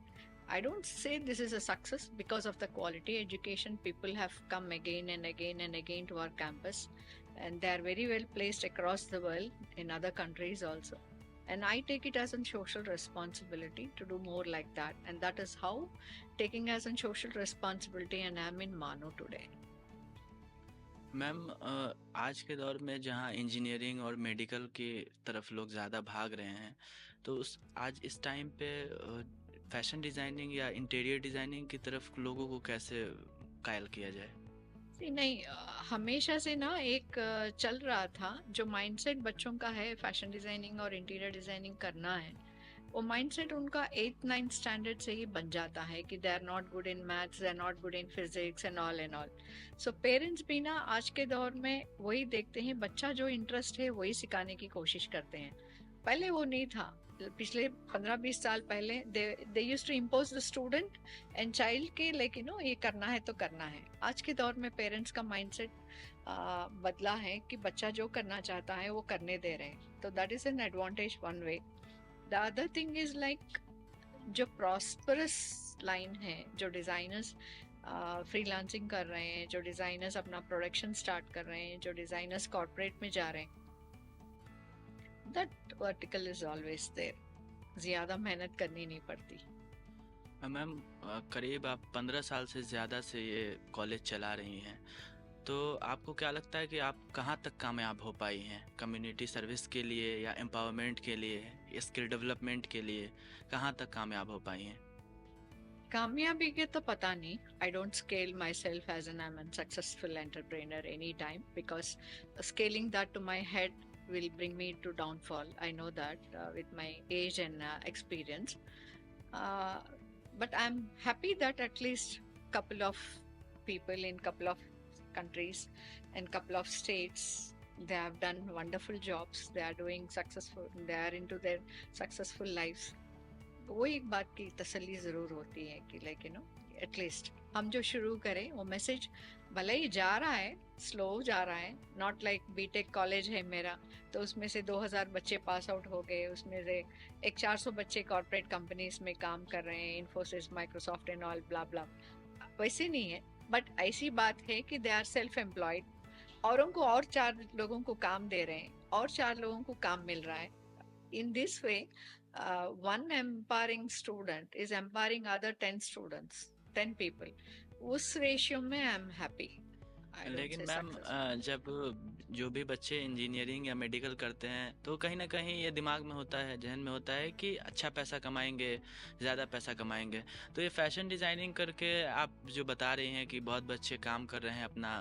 I don't say this is a success because of the quality education. People have come again and again and again to our campus, and they are very well placed across the world in other countries also. And I take it as a social responsibility to do more like that. And that is how taking as a social responsibility, and I'm in Mano today. Ma'am आज के दौर में जहाँ engineering और medical की तरफ लोग ज़्यादा भाग रहे हैं, तो आज इस टाइम पे फैशन डिज़ाइनिंग या इंटीरियर डिज़ाइनिंग की तरफ लोगों को कैसे कायल किया जाए? नहीं, हमेशा से ना एक चल रहा था जो माइंडसेट बच्चों का है फैशन डिजाइनिंग और इंटीरियर डिजाइनिंग करना है, वो माइंडसेट उनका 8th-9th स्टैंडर्ड से ही बन जाता है कि they are not good in maths, they are not good in physics and all. So parents भी ना आज के दौर में वही देखते हैं, बच्चा जो इंटरेस्ट है वही सिखाने की कोशिश करते हैं। पहले वो नहीं था। पिछले 15-20 साल पहले they used to impose the student and child के, लाइक यू नो, ये करना है तो करना है। आज के दौर में पेरेंट्स का माइंडसेट बदला है कि बच्चा जो करना चाहता है वो करने दे रहे हैं, तो that is an advantage one way. The other thing is like जो प्रॉस्परस लाइन है, जो डिजाइनर्स फ्रीलांसिंग कर रहे हैं, जो डिजाइनर्स अपना प्रोडक्शन स्टार्ट कर रहे हैं, जो डिजाइनर्स कॉर्पोरेट में जा रहे हैं, that vertical is always there. ज्यादा मेहनत करनी नहीं पड़ती। मैम करीब आप 15 साल से ज़्यादा से ये कॉलेज चला रही हैं, तो आपको क्या लगता है कि आप कहाँ तक कामयाब हो पाई हैं? कम्युनिटी सर्विस के लिए या एम्पावरमेंट के लिए, स्किल डेवलपमेंट के लिए कहाँ तक कामयाब हो पाई हैं? कामयाबी के तो पता नहीं। I don't scale myself as an successful entrepreneur any time, because scaling that to my head will bring me to downfall. I know that with my age and experience. But I'm happy that at least couple of people in couple of countries and couple of states, they have done wonderful jobs. They are doing successful. They are into their successful lives. वो एक बात की तसल्ली जरूर होती है कि like you no, at least हम जो शुरू करें वो मैसेज भले ही जा रहा है, स्लो जा रहा है। नॉट लाइक बीटेक कॉलेज है मेरा, तो उसमें से 2000 बच्चे पास आउट हो गए, उसमें से 400 बच्चे कॉर्पोरेट कंपनीज में काम कर रहे हैं, इन्फोसिस, माइक्रोसॉफ्ट एंड ऑल ब्ला ब्ला। वैसे नहीं है, बट ऐसी बात है कि दे आर सेल्फ एम्प्लॉयड, औरों को और 4 लोगों को काम दे रहे हैं और 4 लोगों को काम मिल रहा है। In this way one empowering student is empowering other 10 students, 10 people. उस रेशियो में आई एम हैप्पी। लेकिन मैम जब जो भी बच्चे इंजीनियरिंग या मेडिकल करते हैं, तो कहीं ना कहीं ये दिमाग में होता है, जहन में होता है कि अच्छा पैसा कमाएंगे, ज़्यादा पैसा कमाएंगे। तो ये फैशन डिज़ाइनिंग करके आप जो बता रही हैं कि बहुत बच्चे काम कर रहे हैं, अपना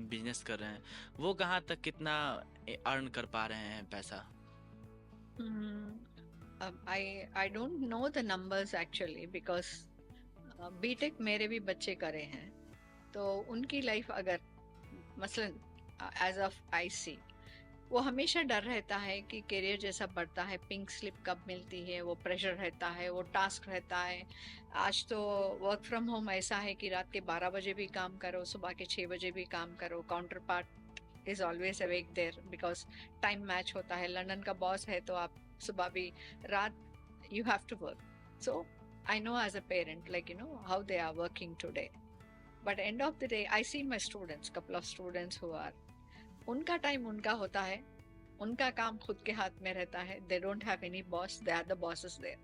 बिजनेस कर रहे हैं, वो कहाँ तक कितना अर्न कर पा रहे हैं पैसा? I don't know the numbers actually because BTech मेरे भी बच्चे करे हैं, तो उनकी लाइफ अगर मसलन एज ऑफ आई सी, वो हमेशा डर रहता है कि करियर जैसा बढ़ता है, पिंक स्लिप कब मिलती है, वो प्रेशर रहता है, वो टास्क रहता है। आज तो वर्क फ्रॉम होम ऐसा है कि रात के 12 बजे भी काम करो, सुबह के 6 बजे भी काम करो। Counterpart is always awake there because time match होता है। लंदन का बॉस है तो आप सुबह भी, रात you have to work. So I know as a parent, like, how they are working today. But end of the day, I see my students, couple of students who are, उनका time उनका होता है, उनका काम खुद के हाथ में रहता है. They don't have any boss, they are the bosses there.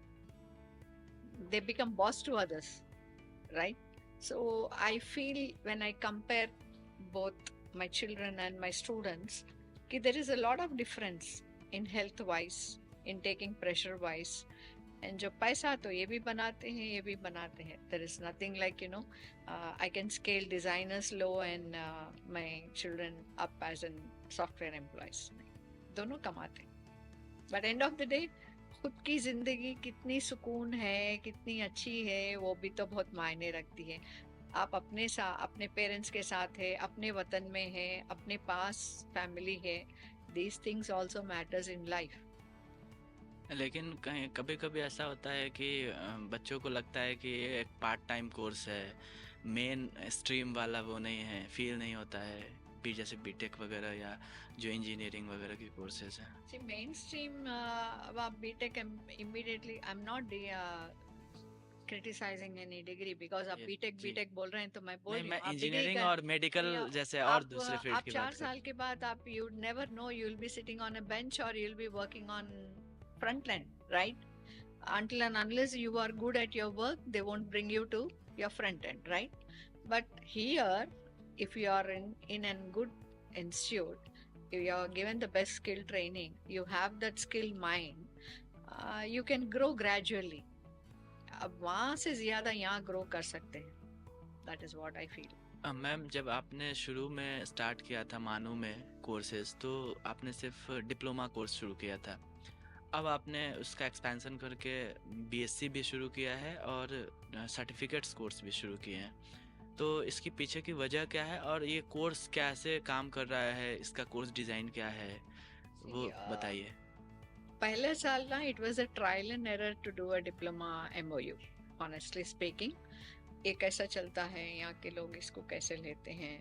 They become boss to others, right? So I feel when I compare both my children and my students, कि there is a lot of difference in health wise, in taking pressure wise. And जो पैसा तो ये भी बनाते हैं, ये भी बनाते हैं. There is nothing like, I can scale designers low and my children up as in software employees. दोनों कमाते हैं. But end of the day, खुद की जिंदगी कितनी सुकून है, कितनी अच्छी है, वो भी तो बहुत मायने रखती है. आप अपने पेरेंट्स के साथ है, अपने वतन में है, अपने पास फैमिली है. These things also matters in life. लेकिन कहीं कभी कभी ऐसा होता है कि बच्चों को लगता है कि ये एक पार्ट टाइम कोर्स है, मेन स्ट्रीम वाला वो नहीं है, फील नहीं होता है जैसे बीटेक वगैरह या जो इंजीनियरिंग वगैरह की कोर्सेज हैं. See, mainstream about BTech, immediately I'm not criticizing any degree because आप BTech बोल रहे हैं तो मैं बोल रही हूँ. इंजीनियरिंग और मेडिकल जैसे और दूसरे फील्ड की बात आप 4 साल के बाद आप you never know, you'll be sitting on a bench or you'll be working on front end, right? Until and unless you are good at your work, they won't bring you to your front end, right? But here, if you are in a good institute, if you are given the best skill training, you have that skill mind, you can grow gradually. अब वहाँ से ज़्यादा यहाँ grow कर सकते हैं. That is what I feel. Ma'am, जब आपने शुरू में स्टार्ट किया था मानू में कोर्सेज, तो आपने सिर्फ डिप्लोमा कोर्स शुरू किया था. अब आपने उसका एक्सपेंशन करके बीएससी भी शुरू किया है और सर्टिफिकेट्स कोर्स भी शुरू किए हैं. तो इसके पीछे की वजह क्या है और ये कोर्स कैसे काम कर रहा है, इसका कोर्स डिज़ाइन क्या है, वो बताइए. पहले साल ना, it was a trial and error to do a diploma MOU. Honestly speaking, ये कैसा चलता है, यहाँ के लोग इसको कैसे लेते हैं,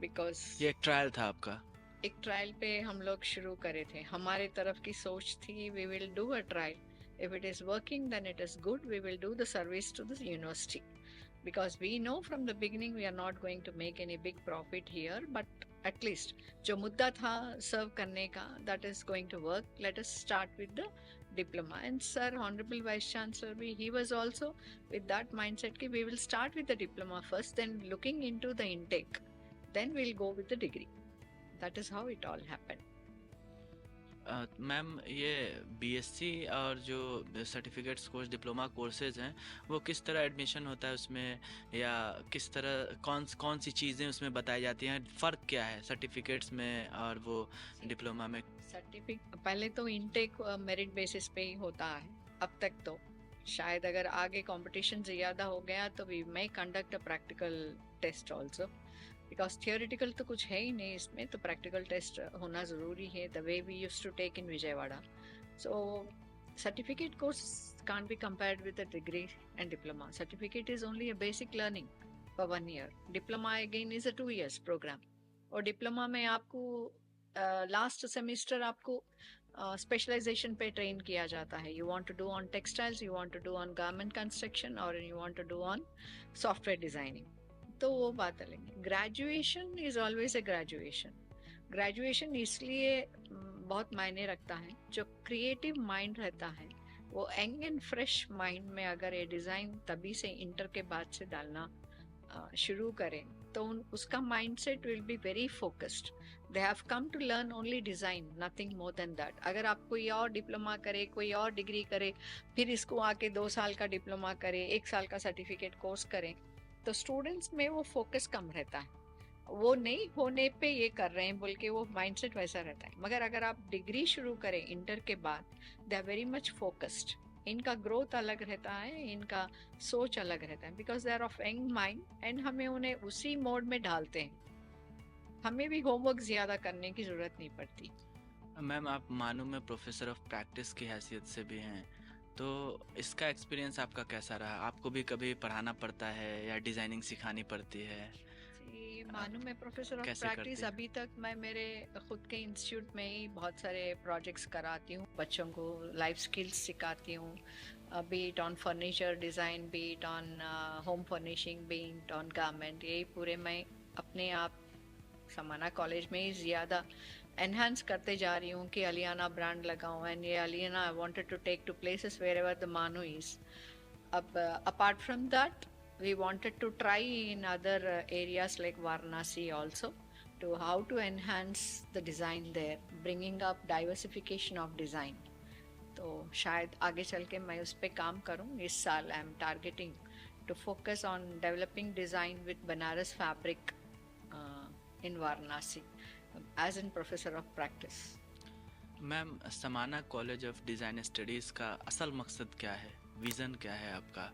because ये एक ट्रायल था आपका. एक ट्रायल पे हम लोग शुरू करे थे. हमारे तरफ की सोच थी, we will do a trial. If it is working, then it is good. We will do the service to the university. Because we know from the beginning we are not going to make any big profit here, but at least जो मुद्दा था सर्व करने का, that is going to work. Let us start with the diploma. And sir, Honorable Vice Chancellor, he was also with that mindset कि we will start with the diploma first, then looking into the intake, then we'll go with the degree. That is how it all happened. Ma'am, ये BSc और जो certificates course diploma courses हैं, वो किस तरह admission होता है उसमें, या किस तरह कौन सी चीज़ें उसमें बताई जाती हैं, फ़र्क क्या है सर्टिफिकेट्स में और वो डिप्लोमा में? पहले तो इनटेक मेरिट बेसिस पे ही होता है. अब तक तो शायद अगर आगे कंपटीशन ज़्यादा हो गया तो we may conduct a practical test also, because theoretical तो कुछ है ही नहीं इसमें, तो प्रैक्टिकल टेस्ट होना ज़रूरी है. The way we used to take in Vijayawada. So certificate course can't be compared with a degree and diploma. Certificate is only a basic learning for 1 year. Diploma again is a 2 years program. और diploma में आपको last semester आपको specialisation पे train किया जाता है. You want to do on textiles, you want to do on garment construction, और you want to do on software designing. तो वो बात अलग है. Graduation is always a graduation. Graduation इसलिए बहुत मायने रखता है, जो क्रिएटिव माइंड रहता है वो यंग एंड फ्रेश माइंड में अगर ये डिज़ाइन तभी से इंटर के बाद से डालना शुरू करें तो उसका mindset will be very focused. They have come to learn only design, nothing more than that. अगर आप कोई और डिप्लोमा करे, कोई और डिग्री करे, फिर इसको आके 2 साल का डिप्लोमा करे, 1 साल का सर्टिफिकेट कोर्स करें, तो स्टूडेंट्स में वो फोकस कम रहता है. वो नहीं होने पे ये कर रहे हैं बोल के वो माइंडसेट वैसा रहता है. मगर अगर आप डिग्री शुरू करें इंटर के बाद, they are very much focused. इनका ग्रोथ अलग रहता है, इनका सोच अलग रहता है, because they are of young mind, and हमें उन्हें उसी मोड में ढालते हैं. हमें भी होमवर्क ज़्यादा करने की ज़रूरत नहीं पड़ती. मैम, आप मानू में प्रोफेसर ऑफ प्रैक्टिस की हैसियत से भी हैं, तो इसका एक्सपीरियंस आपका कैसा रहा? आपको भी कभी पढ़ाना पड़ता है या डिज़ाइनिंग सिखानी पड़ती है? मानू मैं प्रोफेसर ऑफ कैसे प्रैक्टिस करती हैं? अभी तक मैं मेरे खुद के इंस्टीट्यूट में ही बहुत सारे प्रोजेक्ट्स कराती हूँ, बच्चों को लाइफ स्किल्स सिखाती हूँ, B it on furniture design, B it on home furnishing, B it on garment, यही पूरे मैं अपने आप समाना कॉलेज में ही ज़्यादा एनहांस करते जा रही हूँ कि अलियाना ब्रांड लगाऊँ, एंड ये Aliyana I wanted to take to places wherever the MANUU is. अब apart from that, we wanted to try in other areas like Varanasi also, to how to enhance the design there, bringing up diversification of design. तो शायद आगे चल के मैं उस पर काम करूँ. इस साल I am targeting to focus on developing design with Banaras fabric in Varanasi as an professor of practice. Ma'am, Samana college of design studies का असल मकसद क्या है, विज़न क्या है आपका?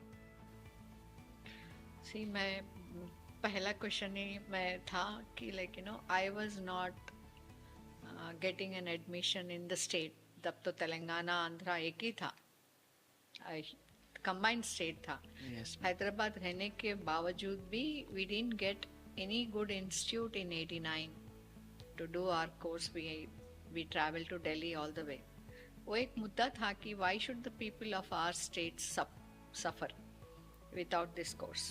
सी मैं पहला क्वेश्चन ही मैं था कि like you know I was not getting an admission in the state. तब तो तेलंगाना आंध्रा एक ही था, कंबाइंड स्टेट था. यस. हैदराबाद रहने के बावजूद भी we didn't get any good institute in 89 to do our course. We travel to Delhi all the way. वो एक मुद्दा था कि why should the people of our state suffer without this course.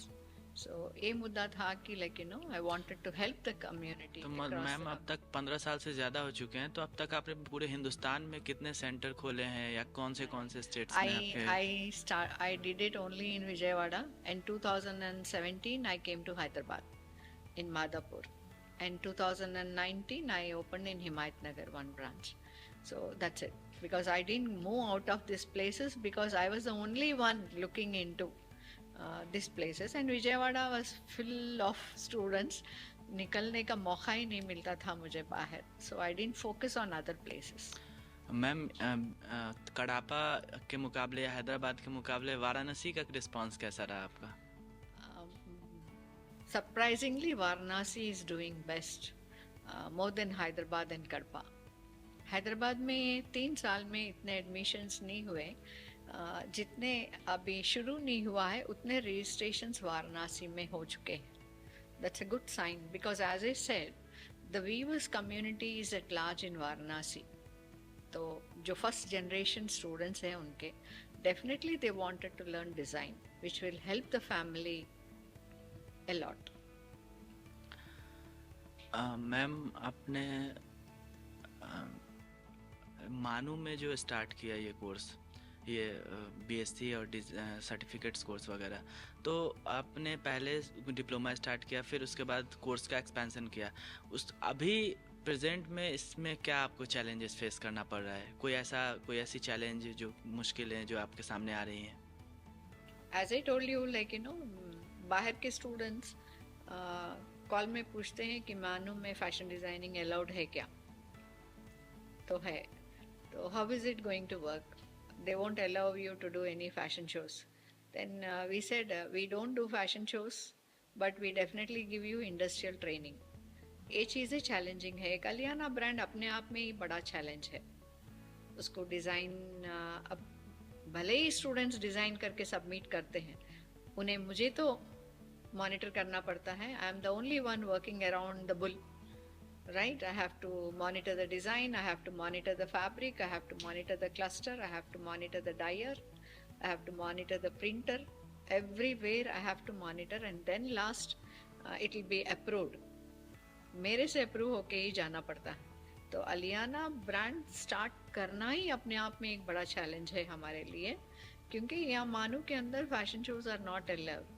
So ये मुद्दा था कि like you know I wanted to help the community. तो मैम, अब तक 15 साल से ज़्यादा हो चुके हैं, तो अब तक आपने पूरे हिंदुस्तान में कितने सेंटर खोले हैं, या कौन से स्टेट्स में आपके? I did it only in Vijayawada. In 2017 I came to Hyderabad in Madhapur. In 2019 I opened in Himayatnagar one branch. So that's it. Because I didn't move out of these places because I was the only one looking into these places, and Vijayawada was full of students. निकलने का मौका ही नहीं मिलता था मुझे बाहर. So I didn't focus on other places. Ma'am, Kadapa के मुकाबले या हैदराबाद के मुकाबले वाराणसी का रिस्पांस कैसा रहा आपका? Surprisingly, Varanasi is doing best, more than Hyderabad and Kadpa. Hyderabad में 3 साल में इतने एडमिशन्स नहीं हुए जितने अभी शुरू नहीं हुआ है, उतने रजिस्ट्रेशंस वाराणसी में हो चुके हैं. That's a good sign because as I said the weavers community is at large in Varanasi. तो जो फर्स्ट जनरेशन स्टूडेंट्स हैं उनके definitely they wanted to learn design which will help the family a lot. Ma'am, आपने मानू में जो start किया ये course, ये बीएससी और सर्टिफिकेट्स कोर्स वगैरह, तो आपने पहले डिप्लोमा स्टार्ट किया, फिर उसके बाद कोर्स का एक्सपेंशन किया. अभी प्रेजेंट में इसमें क्या आपको चैलेंजेस फेस करना पड़ रहा है? कोई ऐसी चैलेंज जो मुश्किलें जो आपके सामने आ रही हैं? As I told you, like you know, बाहर के स्टूडेंट्स कॉल में पूछते हैं कि मानू में फैशन डिज़ाइनिंग अलाउड है क्या? तो है. तो how is it going to work? They won't allow you to do any fashion shows. Then we said we don't do fashion shows but we definitely give you industrial training. ये चीज़ें challenging है. Aliana brand अपने आप में ही बड़ा challenge है. उसको design अब भले ही स्टूडेंट्स डिज़ाइन करके सबमिट करते हैं, उन्हें मुझे तो मॉनिटर करना पड़ता है. I am the only one working around the bull, right? I have to monitor the design, I have to monitor the fabric, I have to monitor the cluster, I have to monitor the dyer, I have to monitor the printer. Everywhere I have to monitor, and then last it will be approved. मेरे से approve होके ही जाना पड़ता है. तो Aliana brand start करना ही अपने आप में एक बड़ा चैलेंज है हमारे लिए, क्योंकि यहाँ मानू के अंदर fashion shows are not allowed.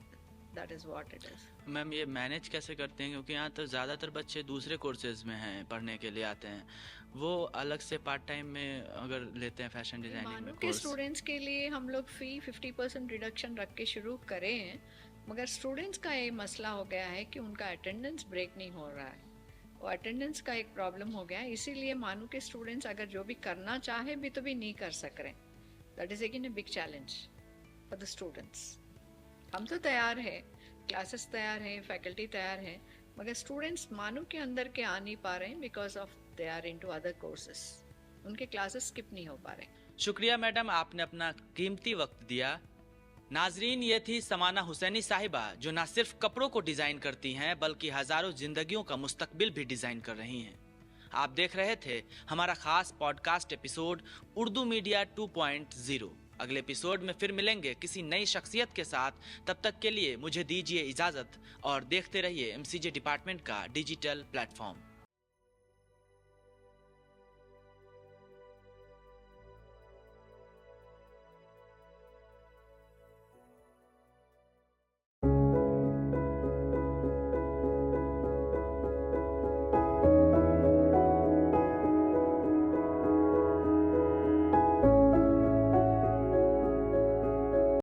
That is what it is. Ma'am, ये मैनेज कैसे करते हैं? क्योंकि यहाँ तो ज़्यादातर बच्चे दूसरे कोर्सेज में हैं, पढ़ने के लिए आते हैं. वो अलग से पार्ट टाइम में अगर लेते हैं फैशन डिजाइनिंग में के स्टूडेंट्स के लिए हम लोग फी 50% रिडक्शन रख के शुरू करे हैं, मगर स्टूडेंट्स का ये मसला हो गया है कि उनका अटेंडेंस ब्रेक नहीं हो रहा है. वो अटेंडेंस का एक प्रॉब्लम हो गया है. इसीलिए मानू के स्टूडेंट्स अगर जो भी करना चाहे भी तो भी नहीं कर सक रहे. That is again a big challenge for the students. हम तो तैयार है, क्लासेस तैयार है, फैकल्टी तैयार है, मगर स्टूडेंट्स मानू के अंदर के आ नहीं पा रहे हैं because of they are into other courses. उनके क्लासेस स्किप नहीं हो पा रहे. शुक्रिया मैडम, आपने अपना कीमती वक्त दिया नाजरीन, ये थी समाना हुसैनी साहिबा, जो न सिर्फ कपड़ों को डिजाइन करती हैं बल्कि हजारों जिंदगियों का मुस्तकबिल भी डिजाइन कर रही हैं। आप देख रहे थे हमारा खास पॉडकास्ट एपिसोड उर्दू मीडिया 2.0। अगले एपिसोड में फिर मिलेंगे किसी नई शख्सियत के साथ। तब तक के लिए मुझे दीजिए इजाजत और देखते रहिए MCJ डिपार्टमेंट का डिजिटल प्लेटफॉर्म।